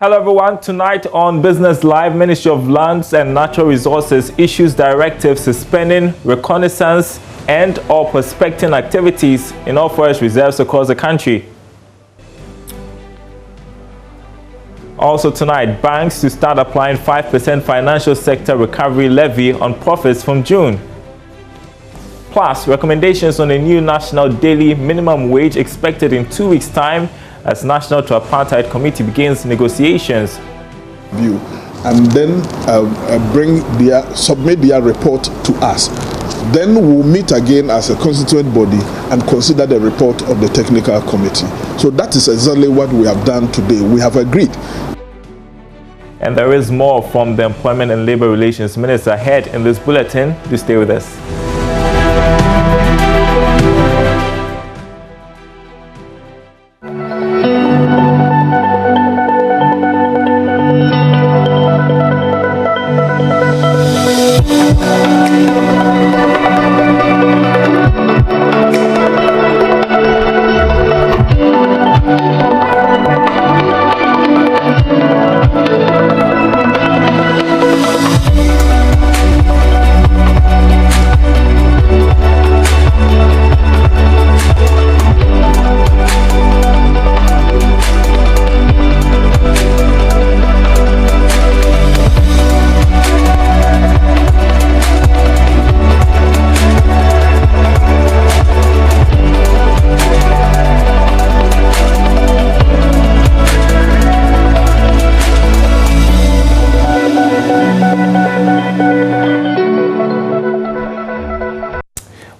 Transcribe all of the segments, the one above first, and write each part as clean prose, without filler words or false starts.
Hello everyone, tonight on Business Live, Ministry of Lands and Natural Resources issues directives suspending reconnaissance and or prospecting activities in all forest reserves across the country. Also tonight, banks to start applying 5% financial sector recovery levy on profits from June. Plus, recommendations on a new national daily minimum wage expected in 2 weeks' time as National Tripartite Committee begins negotiations. And then submit their report to us. Then we'll meet again as a constituent body and consider the report of the technical committee. So that is exactly what we have done today. We have agreed. And there is more from the Employment and Labor Relations Minister ahead in this bulletin. Do stay with us.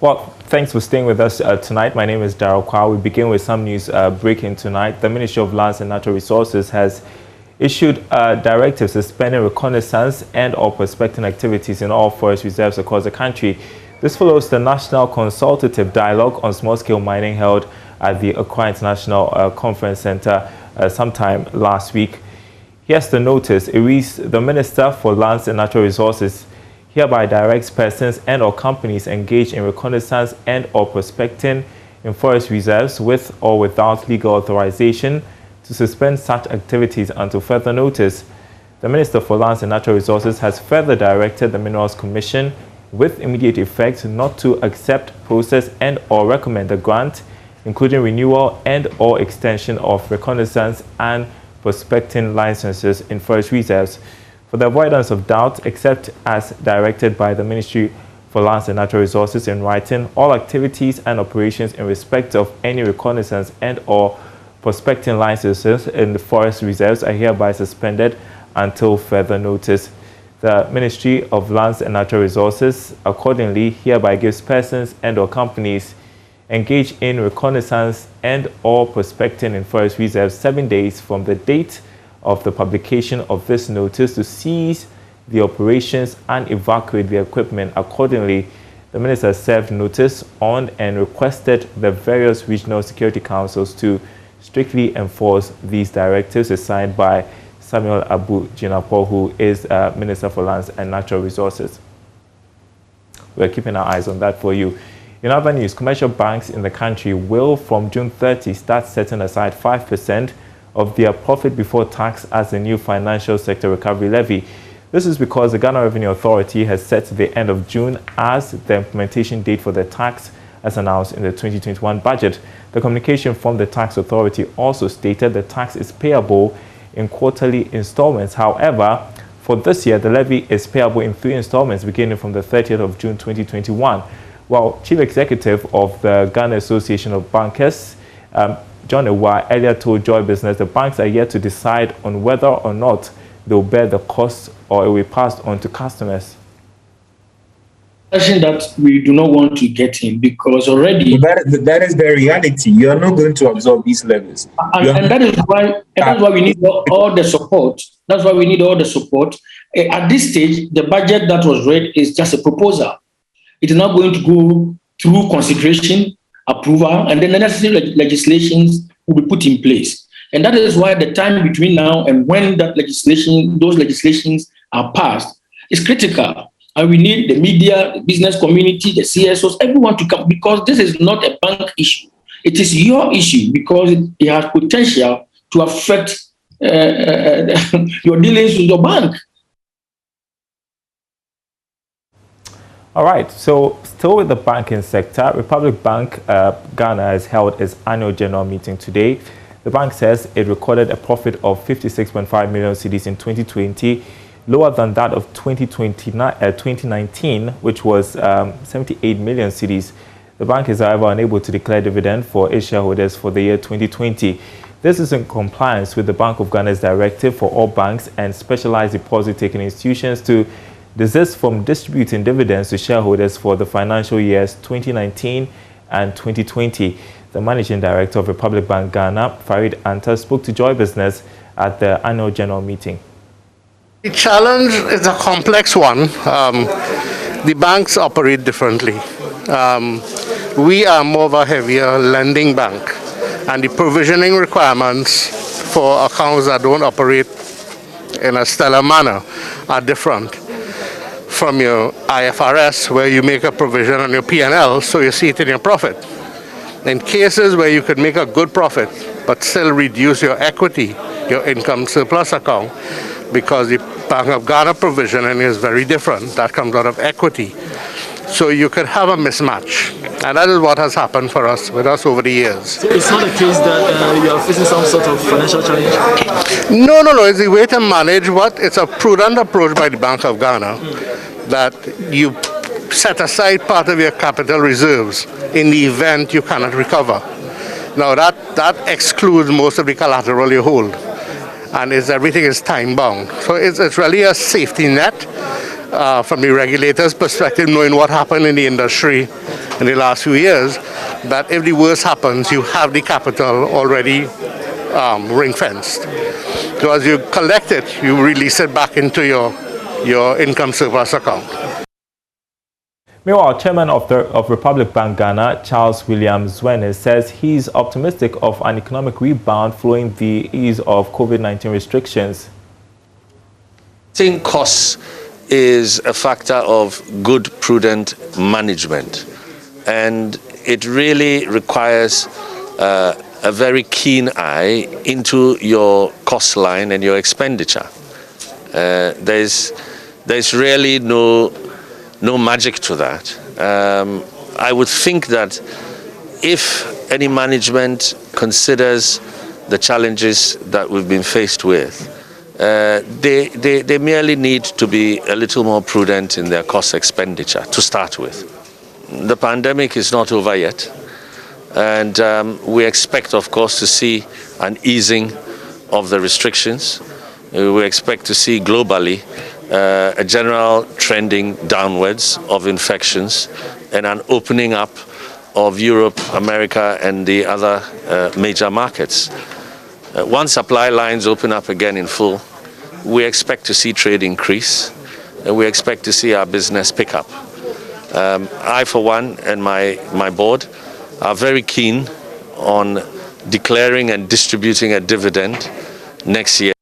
Well, thanks for staying with us tonight. My name is Darryl Kwa. We begin with some news breaking tonight. The Ministry of Lands and Natural Resources has issued directives suspending reconnaissance and or prospecting activities in all forest reserves across the country. This follows the National Consultative Dialogue on Small-Scale Mining held at the Accra International Conference Center sometime last week. Here's the notice. It reads, the Minister for Lands and Natural Resources hereby directs persons and or companies engaged in reconnaissance and or prospecting in forest reserves with or without legal authorization to suspend such activities until further notice. The Minister for Lands and Natural Resources has further directed the Minerals Commission with immediate effect not to accept, process and or recommend a grant, including renewal and or extension of reconnaissance and prospecting licenses in forest reserves. For the avoidance of doubt, except as directed by the Ministry for Lands and Natural Resources in writing, all activities and operations in respect of any reconnaissance and or prospecting licenses in the forest reserves are hereby suspended until further notice. The Ministry of Lands and Natural Resources accordingly hereby gives persons and or companies engaged in reconnaissance and or prospecting in forest reserves 7 days from the date of the publication of this notice to cease the operations and evacuate the equipment. Accordingly, the Minister served notice on and requested the various regional security councils to strictly enforce these directives, as signed by Samuel Abu Jinapo, who is Minister for Lands and Natural Resources. We're keeping our eyes on that for you. In other news, commercial banks in the country will from June 30 start setting aside 5% of their profit before tax as the new financial sector recovery levy. This is because the Ghana Revenue Authority has set the end of June as the implementation date for the tax as announced in the 2021 budget. The communication from the Tax Authority also stated the tax is payable in quarterly installments. However, for this year, the levy is payable in 3 installments beginning from the 30th of June 2021. While Chief Executive of the Ghana Association of Bankers, John Ewa, earlier told Joy Business the banks are yet to decide on whether or not they will bear the cost or it will be passed on to customers. That we do not want to get in because already that is the reality. You are not going to absorb these levels, and that is why we need all the support. That's why we need all the support. At this stage, the budget that was read is just a proposal. It is not going to go through consideration, approval, and then the necessary legislations will be put in place. And that is why the time between now and when those legislations are passed is critical. And we need the media, the business community, the CSOs, everyone to come, because this is not a bank issue. It is your issue because it has potential to affect your dealings with your bank. All right, so still with the banking sector, Republic Bank Ghana has held its annual general meeting today. The bank says it recorded a profit of 56.5 million cedis in 2020, lower than that of 2019, which was 78 million cedis. The bank is, however, unable to declare dividend for its shareholders for the year 2020. This is in compliance with the Bank of Ghana's directive for all banks and specialized deposit-taking institutions to desist from distributing dividends to shareholders for the financial years 2019 and 2020. The managing director of Republic Bank Ghana, Farid Anta, spoke to Joy Business at the annual general meeting. The challenge is a complex one. The banks operate differently. We are more of a heavier lending bank, and the provisioning requirements for accounts that don't operate in a stellar manner are different from your IFRS, where you make a provision on your P&L, so you see it in your profit. In cases where you could make a good profit, but still reduce your equity, your income surplus account, because the Bank of Ghana provisioning is very different. That comes out of equity. So you could have a mismatch. And that is what has happened with us over the years. So it's not a case that you are facing some sort of financial challenge? No. It's the way to manage it's a prudent approach by the Bank of Ghana that you set aside part of your capital reserves in the event you cannot recover. Now that excludes most of the collateral you hold, and everything is time bound. So it's really a safety net from the regulator's perspective, knowing what happened in the industry in the last few years, that if the worst happens, you have the capital already ring-fenced. So as you collect it, you release it back into your income surplus account. Meanwhile, Chairman of Republic Bank Ghana, Charles William Zwene, says he's optimistic of an economic rebound following the ease of COVID-19 restrictions. I think costs is a factor of good, prudent management. And it really requires a very keen eye into your cost line and your expenditure. There's really no magic to that. I would think that if any management considers the challenges that we've been faced with, they merely need to be a little more prudent in their cost expenditure to start with. The pandemic is not over yet, and we expect, of course, to see an easing of the restrictions. We expect to see globally a general trending downwards of infections and an opening up of Europe, America, and the other major markets. Once supply lines open up again in full, we expect to see trade increase, and we expect to see our business pick up. I, for one, and my board are very keen on declaring and distributing a dividend next year.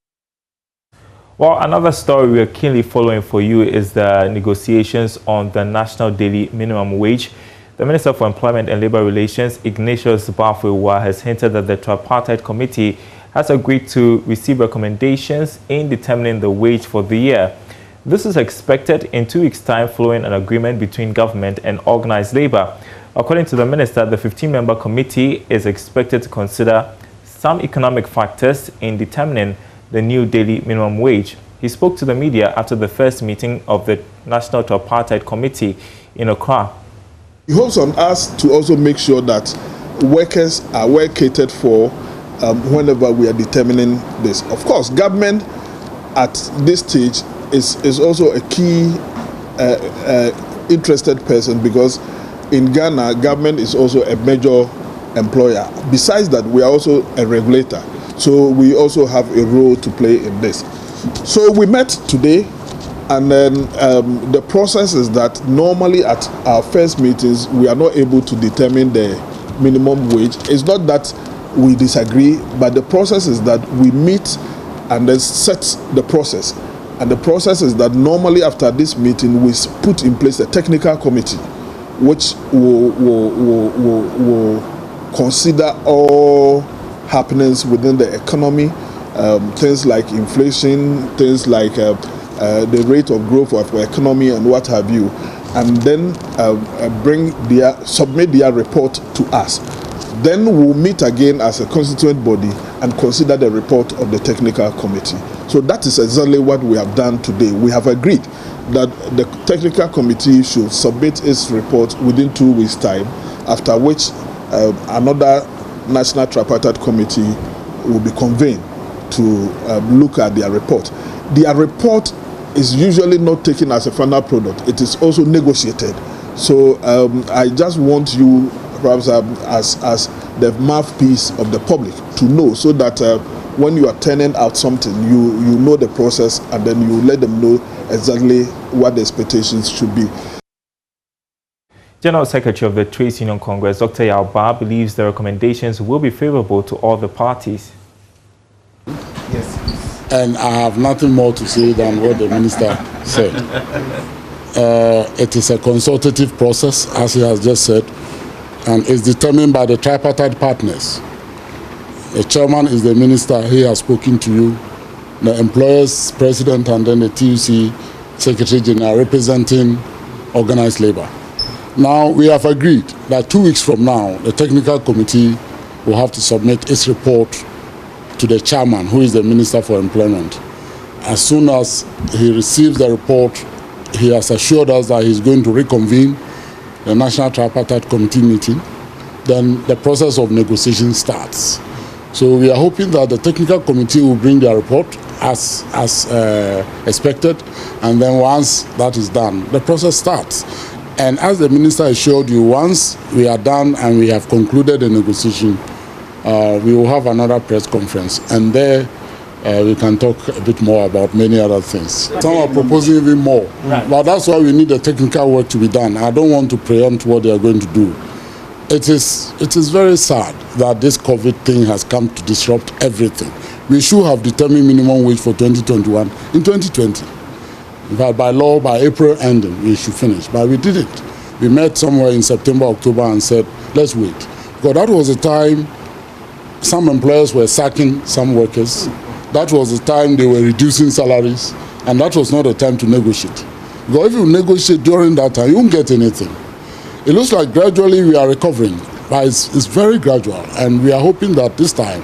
Well, another story we are keenly following for you is the negotiations on the national daily minimum wage. The Minister for Employment and Labour Relations, Ignatius Bafewa, has hinted that the tripartite committee has agreed to receive recommendations in determining the wage for the year. This is expected in 2 weeks' time following an agreement between government and organised labour. According to the Minister, the 15-member committee is expected to consider some economic factors in determining the new daily minimum wage. He spoke to the media after the first meeting of the National Tripartite Committee in Accra. It hopes on us to also make sure that workers are well catered for whenever we are determining this. Of course, government at this stage is also a key interested person, because in Ghana, government is also a major employer. Besides that, we are also a regulator. So we also have a role to play in this. So we met today, and then the process is that normally at our first meetings, we are not able to determine the minimum wage. It's not that we disagree, but the process is that we meet and then set the process. And the process is that normally after this meeting, we put in place a technical committee, which will consider all happenings within the economy things like inflation, things like the rate of growth of our economy and what have you, and then submit their report to us. Then we'll meet again as a constituent body and consider the report of the technical committee. So that is exactly what we have done today. We have agreed that the technical committee should submit its report within 2 weeks' time, after which another national tripartite committee will be convened to look at their report. Their report is usually not taken as a final product. It is also negotiated. So I just want you, perhaps as the mouthpiece of the public, to know, so that when you are turning out something, you know the process, and then you let them know exactly what the expectations should be. General Secretary of the Trades Union Congress, Dr. Yao, believes the recommendations will be favorable to all the parties. Yes. And I have nothing more to say than what the minister said. It is a consultative process, as he has just said, and is determined by the tripartite partners. The chairman is the minister. He has spoken to you. The employers president, and then the TUC secretary general representing organized labor. Now we have agreed that 2 weeks from now, the technical committee will have to submit its report to the chairman, who is the Minister for Employment. As soon as he receives the report, he has assured us that he's going to reconvene the National Tripartite Committee meeting. Then the process of negotiation starts. So we are hoping that the technical committee will bring their report as expected, and then once that is done, the process starts. And as the minister assured you, once we are done and we have concluded the negotiation, we will have another press conference, and there we can talk a bit more about many other things. Some are proposing even more, but that's why we need the technical work to be done. I don't want to preempt what they are going to do. It is very sad that this COVID thing has come to disrupt everything. We should have determined minimum wage for 2021 in 2020. But by law, by April ending, we should finish. But we didn't. We met somewhere in September, October, and said, let's wait. Because that was the time some employers were sacking some workers. That was the time they were reducing salaries. And that was not the time to negotiate. Because if you negotiate during that time, you won't get anything. It looks like gradually we are recovering, but it's very gradual. And we are hoping that this time,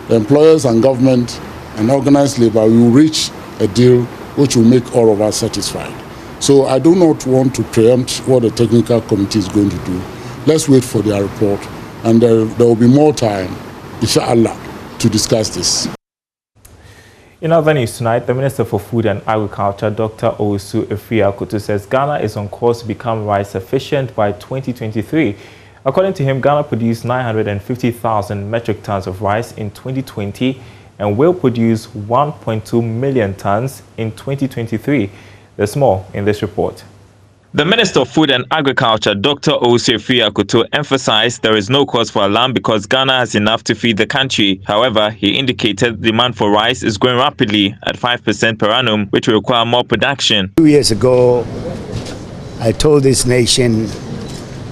the employers and government and organized labor will reach a deal which will make all of us satisfied. So I do not want to preempt what the technical committee is going to do. Let's wait for their report, and there will be more time, inshallah, to discuss this. In other news tonight, the Minister for Food and Agriculture, Dr. Owusu Efria-Akoto, says Ghana is on course to become rice sufficient by 2023. According to him, Ghana produced 950,000 metric tons of rice in 2020 and will produce 1.2 million tons in 2023. There's more in this report. The Minister of Food and Agriculture, Dr. Owusu Efria-Akoto, emphasized there is no cause for alarm because Ghana has enough to feed the country. However, he indicated demand for rice is growing rapidly at 5% per annum, which will require more production. 2 years ago, I told this nation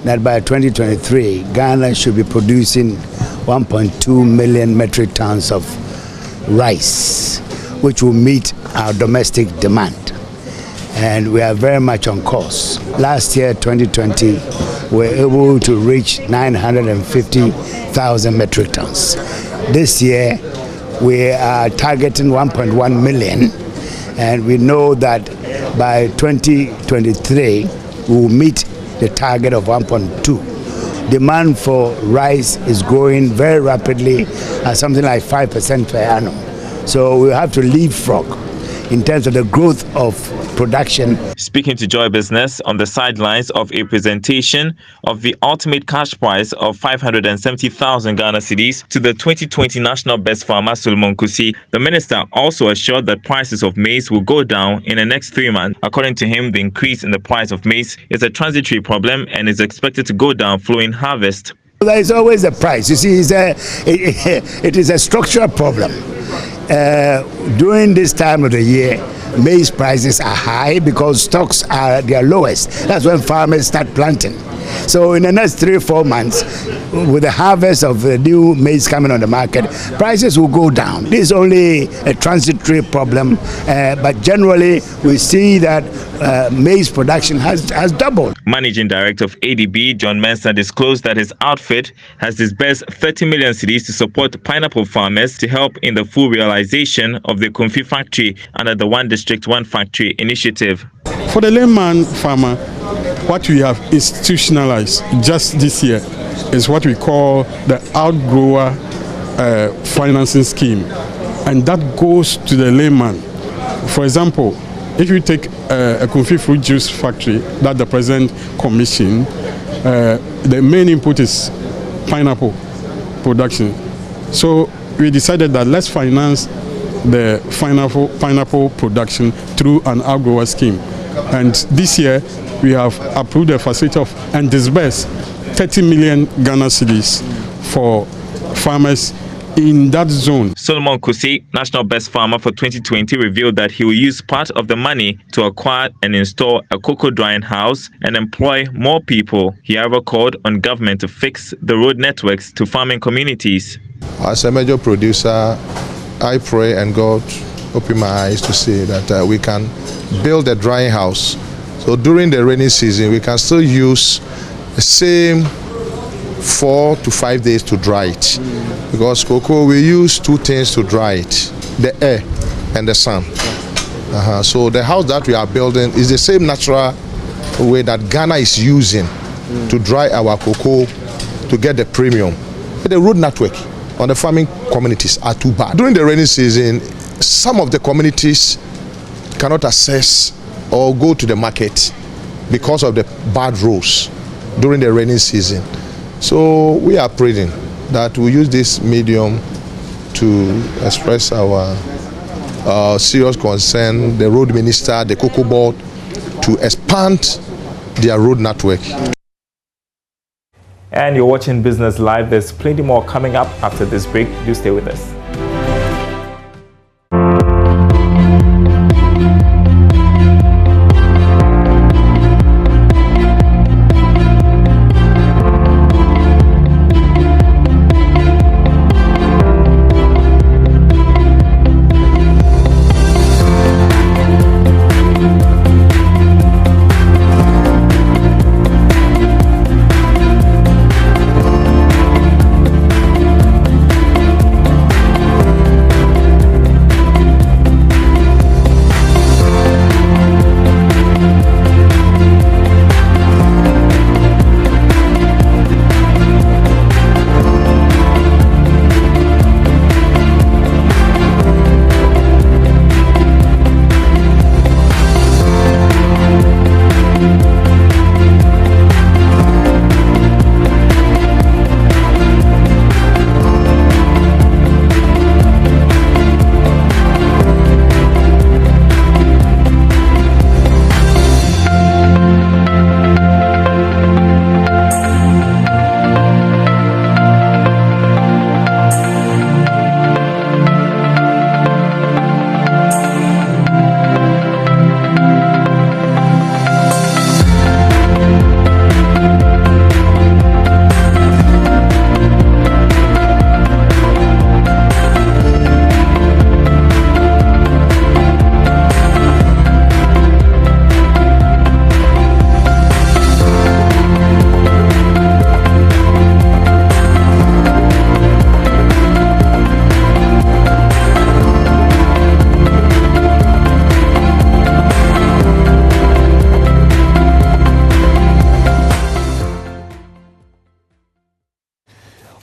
that by 2023, Ghana should be producing 1.2 million metric tons of rice, which will meet our domestic demand. And we are very much on course. Last year, 2020, we were able to reach 950,000 metric tons. This year, we are targeting 1.1 million, and we know that by 2023, we will meet the target of 1.2. Demand for rice is growing very rapidly at something like 5% per annum. So we have to leapfrog in terms of the growth of production. Speaking to Joy Business on the sidelines of a presentation of the ultimate cash price of 570,000 Ghana cedis to the 2020 National Best Farmer Solomon Kusi, the minister also assured that prices of maize will go down in the next 3 months. According to him, the increase in the price of maize is a transitory problem and is expected to go down following harvest. There is always a price. You see, it is a structural problem. During this time of the year, maize prices are high because stocks are their lowest. That's when farmers start planting. So in the next 3-4 months, with the harvest of the new maize coming on the market, prices will go down. This is only a transitory problem, but generally we see that maize production has doubled. Managing Director of ADB, John Mensah, disclosed that his outfit has disbursed 30 million cedis to support pineapple farmers to help in the full realization of the Kumfi factory under the One District, One Factory initiative. For the layman farmer, what we have institutionalized just this year is what we call the outgrower financing scheme, and that goes to the layman. For example, if you take a Kumfi fruit juice factory that the president commissioned, the main input is pineapple production. So we decided that let's finance the pineapple production through an outgrower scheme. And this year we have approved a facility of and disbursed 30 million Ghana cedis for farmers in that zone. Solomon Kusi, National Best Farmer for 2020, revealed that he will use part of the money to acquire and install a cocoa drying house and employ more people. He however called on government to fix the road networks to farming communities. As a major producer, I pray and God open my eyes to see that we can build a drying house. So during the rainy season, we can still use the same 4 to 5 days to dry it. Because cocoa, we use 2 things to dry it, the air and the sun. So the house that we are building is the same natural way that Ghana is using to dry our cocoa to get the premium. The road network on the farming communities are too bad. During the rainy season, some of the communities cannot access or go to the market because of the bad roads during the rainy season. So we are praying that we use this medium to express our serious concern, the road minister, the cocoa board, to expand their road network. And you're watching Business Live. There's plenty more coming up after this break. Do stay with us.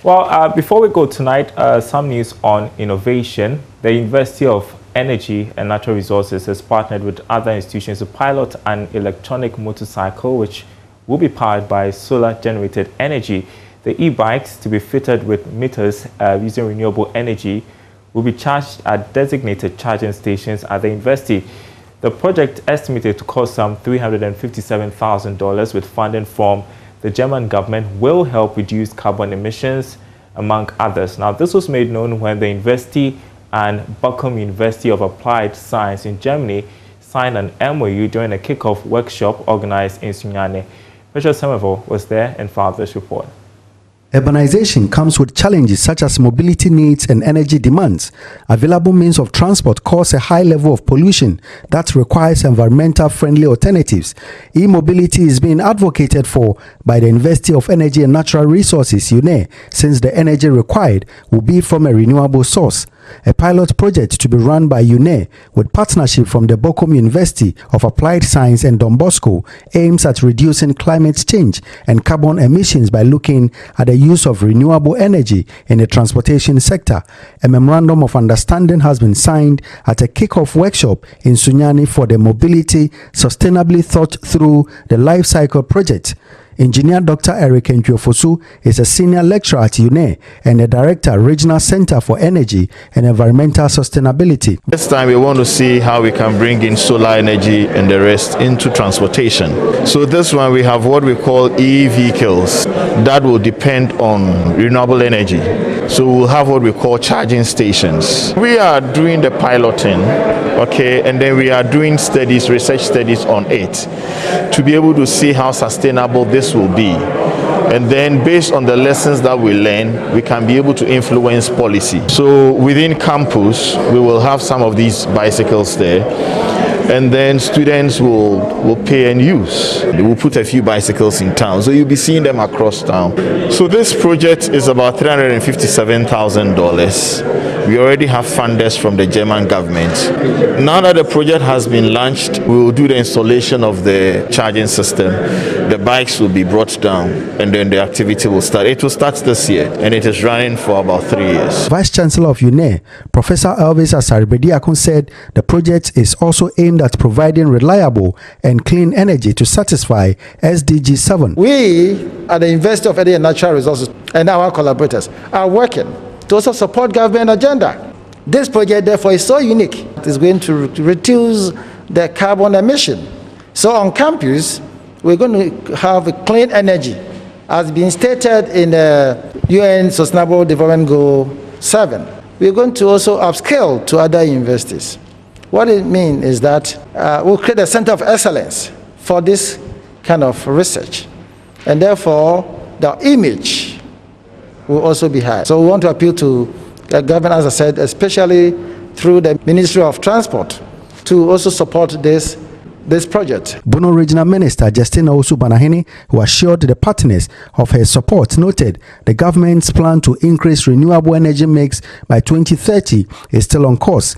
Well, before we go tonight, some news on innovation. The University of Energy and Natural Resources has partnered with other institutions to pilot an electronic motorcycle which will be powered by solar-generated energy. The e-bikes, to be fitted with meters using renewable energy, will be charged at designated charging stations at the university. The project, estimated to cost some $357,000 with funding from the German government, will help reduce carbon emissions, among others. Now, this was made known when the university and Bochum University of Applied Science in Germany signed an MOU during a kickoff workshop organized in Sunyani. Bishop Semevo was there and filed this report. Urbanization comes with challenges such as mobility needs and energy demands. Available means of transport cause a high level of pollution that requires environmental-friendly alternatives. E-mobility is being advocated for by the University of Energy and Natural Resources, UNE, since the energy required will be from a renewable source. A pilot project to be run by UNE with partnership from the Bochum University of Applied Science and Don Bosco aims at reducing climate change and carbon emissions by looking at the use of renewable energy in the transportation sector. A memorandum of understanding has been signed at a kickoff workshop in Sunyani for the mobility sustainably thought through the life cycle project. Engineer Dr. Eric Njofosu is a senior lecturer at UNE and a director, Regional Center for Energy and Environmental Sustainability. This time we want to see how we can bring in solar energy and the rest into transportation. So this one we have what we call e-vehicles that will depend on renewable energy. So we'll have what we call charging stations. We are doing the piloting, okay, and then we are doing studies, research studies on it to be able to see how sustainable this will be. And then based on the lessons that we learn, we can be able to influence policy. So within campus, we will have some of these bicycles there. And then students will pay and use. They will put a few bicycles in town. So you'll be seeing them across town. So this project is about $357,000. We already have funders from the German government. Now that the project has been launched, we will do the installation of the charging system. The bikes will be brought down and then the activity will start. It will start this year and it is running for about 3 years. Vice Chancellor of UNE, Professor Elvis Asaribediakun, said the project is also aimed at providing reliable and clean energy to satisfy SDG 7. We at the University of Energy and Natural Resources and our collaborators are working to also support government agenda. This project therefore is so unique. It is going to reduce the carbon emission. So on campus, we're going to have clean energy as been stated in the UN Sustainable Development Goal 7. We're going to also upscale to other universities. What it means is that we'll create a center of excellence for this kind of research. And therefore, the image will also be high. So we want to appeal to the government, as I said, especially through the Ministry of Transport, to also support this project. Bono Regional Minister Justina Osu-Banahini, who assured the partners of her support, noted the government's plan to increase renewable energy mix by 2030 is still on course.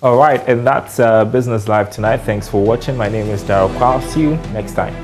All right, and that's Business Live tonight. Thanks for watching. My name is Daryl Kwao. See you next time.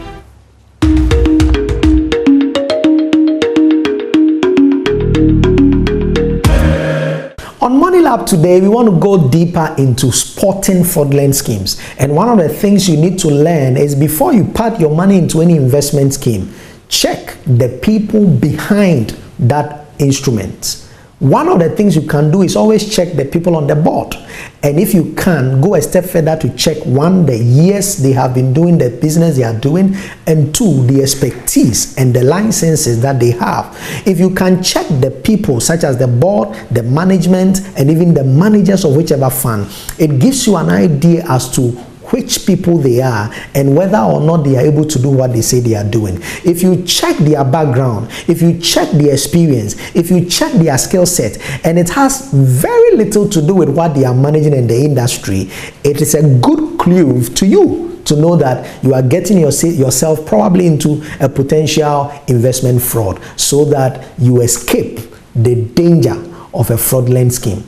On Money Lab today, we want to go deeper into spotting fraudulent schemes. And one of the things you need to learn is before you put your money into any investment scheme, check the people behind that instrument. One of the things you can do is always check the people on the board. And if you can, go a step further to check, one, the years they have been doing the business they are doing, and two, the expertise and the licenses that they have. If you can check the people such as the board, the management, and even the managers of whichever fund, it gives you an idea as to which people they are and whether or not they are able to do what they say they are doing. If you check their background, if you check their experience, if you check their skill set, and it has very little to do with what they are managing in the industry, it is a good clue to you to know that you are getting yourself probably into a potential investment fraud, so that you escape the danger of a fraudulent scheme.